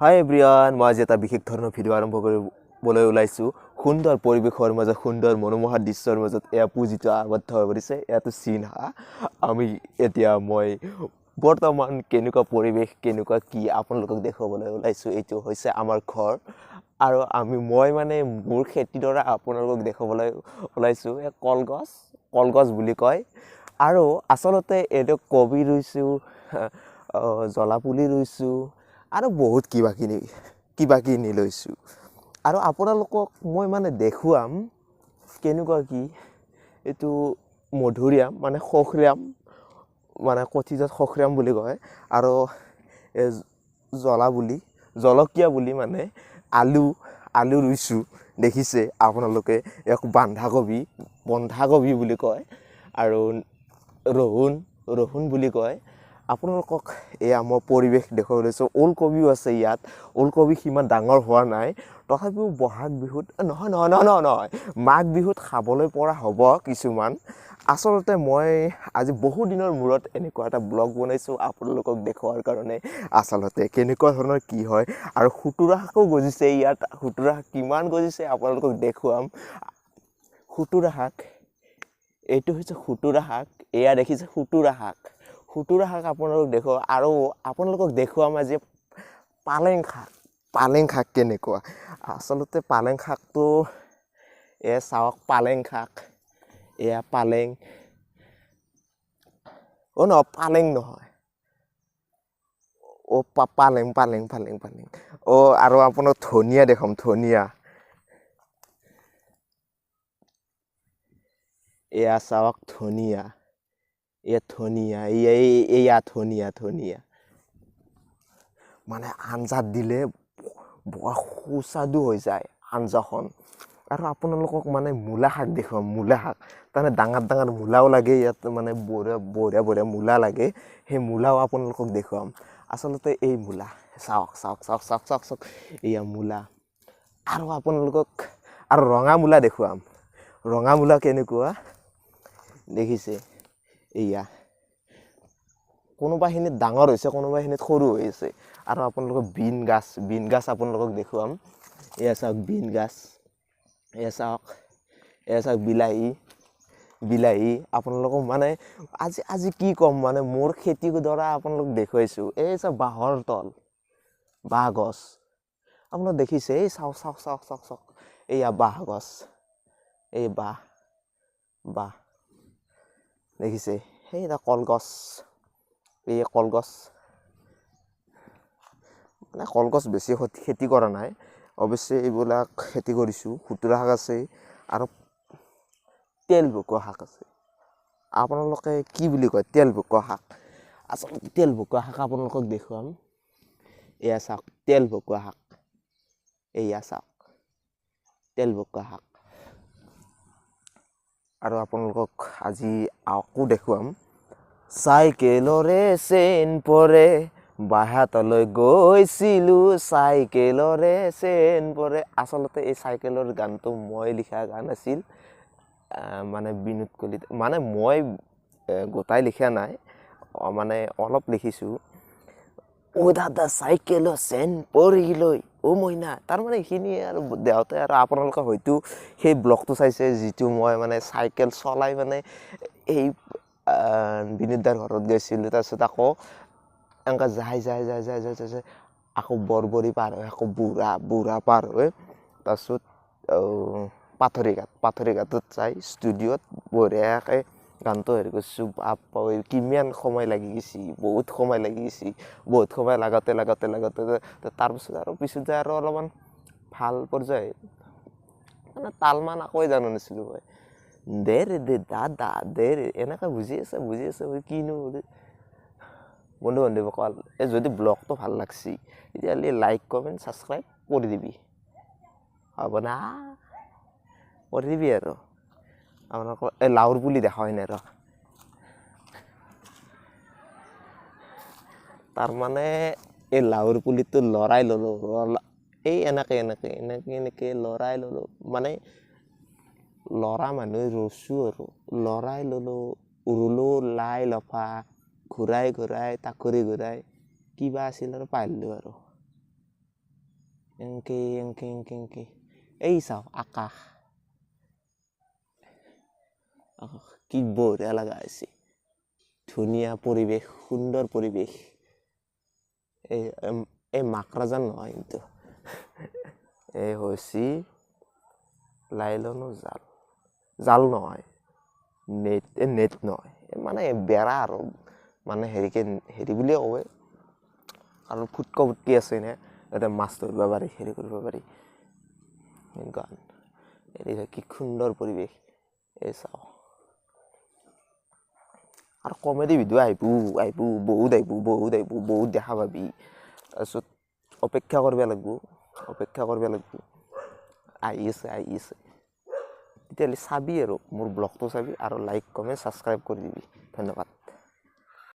Hi everyone, মই আজি এটা বিশেষ ধৰণৰ ভিডিঅ' আৰম্ভ কৰিবলৈ ওলাইছো সুন্দৰ পৰিবেশৰ মাজত সুন্দৰ মনোমোহা দৃশ্যৰ মাজত এয়া পুজিটো আবদ্ধ হৈ পৰিছে এয়াটো চীন আমি এতিয়া মই বৰ্তমান কেনেকুৱা পৰিবেশ কেনেকুৱা কি আপোনালোকক দেখুৱাবলৈ ওলাইছো এইটো হৈছে আমাৰ ঘৰ আৰু মই মানে মোৰ খেতিৰ দ্বাৰা আপোনালোকক দেখুৱাবলৈ ওলাইছো এক কলগছ বুলি কয় আৰু আচলতে এইটো কবি ৰুইছো জলাপুলি ৰুইছো আৰু বহুত কিবা কিনি লৈছো আৰু আপোনালোকক মই মানে দেখুৱাম কেনেকুৱা কি এটো মধুৰিয়াম মানে খখৰিয়াম মানে কঠিজত খখৰিয়াম বুলি কয় আৰু জলকীয়া বুলি মানে আলু ৰুইছো দেখিছে আপোনালোকে এক বন্ধাকবি বুলি কয় আৰু ৰহুন বুলি কয় আপোনালোকক এয়া মই পৰিবেশ দেখুৱাবলৈ লৈছো ওলকবিও আছে ইয়াত ওলকবি সিমান ডাঙৰ হোৱা নাই তথাপিও বহাগ বিহুত নহয় মাঘ বিহুত খাবলৈ পৰা হ'ব কিছুমান আচলতে মই আজি বহু দিনৰ মূৰত এনেকুৱা এটা ব্লগ বনাইছো আপোনালোকক দেখুৱাৰ কাৰণে আচলতে কেনেকুৱা ধৰণৰ কি হয় আৰু খুতুৰা শাকো গজিছে ইয়াত খুতুৰা শাক কিমান গজিছে আপোনালোকক দেখুৱাম খুতুৰা শাক এইটো হৈছে খুতুৰা শাক এয়া দেখিছে খুতুৰা শাক আপোনালোকক দেখুৱা আৰু আপোনালোকক দেখুৱাম আজি পালেং শাক কেনেকুৱা আচলতে পালেং শাকটো এ চাওক পালেং শাক এয়া পালেং নহয় পালেং আৰু আপোনাক ধনিয়া দেখাম ধনিয়া এয়া চাওক ধনিয়া ধনিয়া মানে আঞ্জাত দিলে বৰ সুস্বাদু হৈ যায় আঞ্জাখন আৰু আপোনালোকক মানে মূলা শাক দেখুৱাম তাৰমানে ডাঙৰ মূলাও লাগে ইয়াত মানে বঢ়িয়া মূলা লাগে সেই মূলাও আপোনালোকক দেখুৱাম আচলতে এই মূলা চাওক এয়া মূলা আৰু আপোনালোকক আৰু ৰঙা মূলা দেখুৱাম ৰঙা মূলা কেনেকুৱা দেখিছে এয়া কোনোবাখিনিত ডাঙৰ হৈছে কোনোবাখিনিত সৰু হৈ আছে আৰু আপোনালোকক বিন গাছ আপোনালোকক দেখুৱাম এয়া চাওক বিন গাছ এয়া চাওক বিলাহী আপোনালোকক মানে আজি কি ক'ম মানে মোৰ খেতিৰ দ্বাৰা আপোনালোক দেখুৱাইছো এই চাওক বাঁহ গছ আপোনালোক দেখিছে এই চাওক এয়া বাঁহ গছ এই বাঁহ দেখিছে সেই এটা কলগছ মানে কলগছ বেছি খেতি কৰা নাই অৱশ্যে এইবিলাক খেতি কৰিছো খুতুৰা শাক আছে আৰু তেল ভুকুৱা শাক আছে আপোনালোকে কি বুলি কয় তেল ভুকুৱা শাক আচলতে তেল ভুকুৱা শাক আপোনালোকক দেখুৱাম এয়া চাওক তেল ভুকুৱা শাক আৰু আপোনালোকক আজি আকৌ দেখুৱাম চাইকেলৰে চেন পৰে বাহাতলৈ গৈছিলো চাইকেলৰে চেন পৰে আচলতে এই চাইকেলৰ গানটো মই লিখা গান আছিল মানে বিনোদ কলিতা মানে মই গোটাই লিখা নাই মানে অলপ লিখিছো ও দাদা চাইকেলৰ চেন পৰিলৈ ও মইনা তাৰমানে এইখিনি আৰু দেওতে আৰু আপোনালোকে হয়তো সেই ব্লগটো চাইছে যিটো মই মানে চাইকেল চলাই মানে এই বিনোদাৰ ঘৰত গৈছিলো তাৰপিছত আকৌ এনেকা যায় আকৌ বৰবৰী পাৰ হৈ আকৌ বুঢ়া পাৰ হৈ তাৰপিছত পাথৰিঘাটত যাই ষ্টুডিঅ'ত বঢ়িয়াকৈ গানটো হেৰি কৰিছো কিমান সময় লাগি গৈছি বহুত সময় লাগাতে তাৰপিছত আৰু পিছতে আৰু অলপমান ভাল পৰ্যায় মানে তালমান আকৌ জানো নাছিলো মই দে দাদা এনেকা বুজি আছে কিনো বন্ধু বান্ধৱীসকল যদি ব্লগটো ভাল লাগছি তেতিয়াহ'লে লাইক কমেণ্ট ছাবস্ক্ৰাইব কৰি দিবি হ'ব না কৰি দিবি আৰু আপোনালোকৰ এই লাওৰ পুলি দেখা হয় নাই ৰ তাৰমানে এই লাওৰ পুলিটো লৰাই ল'লো এই এনেকে লৰাই ল'লো মানে লৰা মানুহ ৰচু আৰু লৰাই ল'লো ৰুলো লাই লফা ঘূৰাই তাকৰি ঘূৰাই কিবা আছিল আৰু পাহৰিলোঁ আৰু এংকে এই চাওঁ আকাশ কি বঢ়িয়া লগা হৈছে ধুনীয়া পৰিৱেশ সুন্দৰ পৰিৱেশ এই মাকৰাজান নহয় কিন্তু এই হৈছে লাইলনৰ জাল নহয় নেট নহয় মানে বেৰা আৰু মানে হেৰি বুলিয়ে কয় আৰু ফুটকা ফুটকি আছে নে ইয়াতে মাছ ধৰিব পাৰি হেৰি কৰিব পাৰি কি সুন্দৰ পৰিৱেশ এই চাওঁ আৰু কমেডি ভিডিঅ' আহিব বহুত দেখা পাবি তাৰপিছত অপেক্ষা কৰিব লাগিব আহি আছে তেতিয়াহ'লে চাবি আৰু মোৰ ব্লগটো চাবি আৰু লাইক কমেণ্ট ছাবস্ক্ৰাইব কৰি দিবি ধন্যবাদ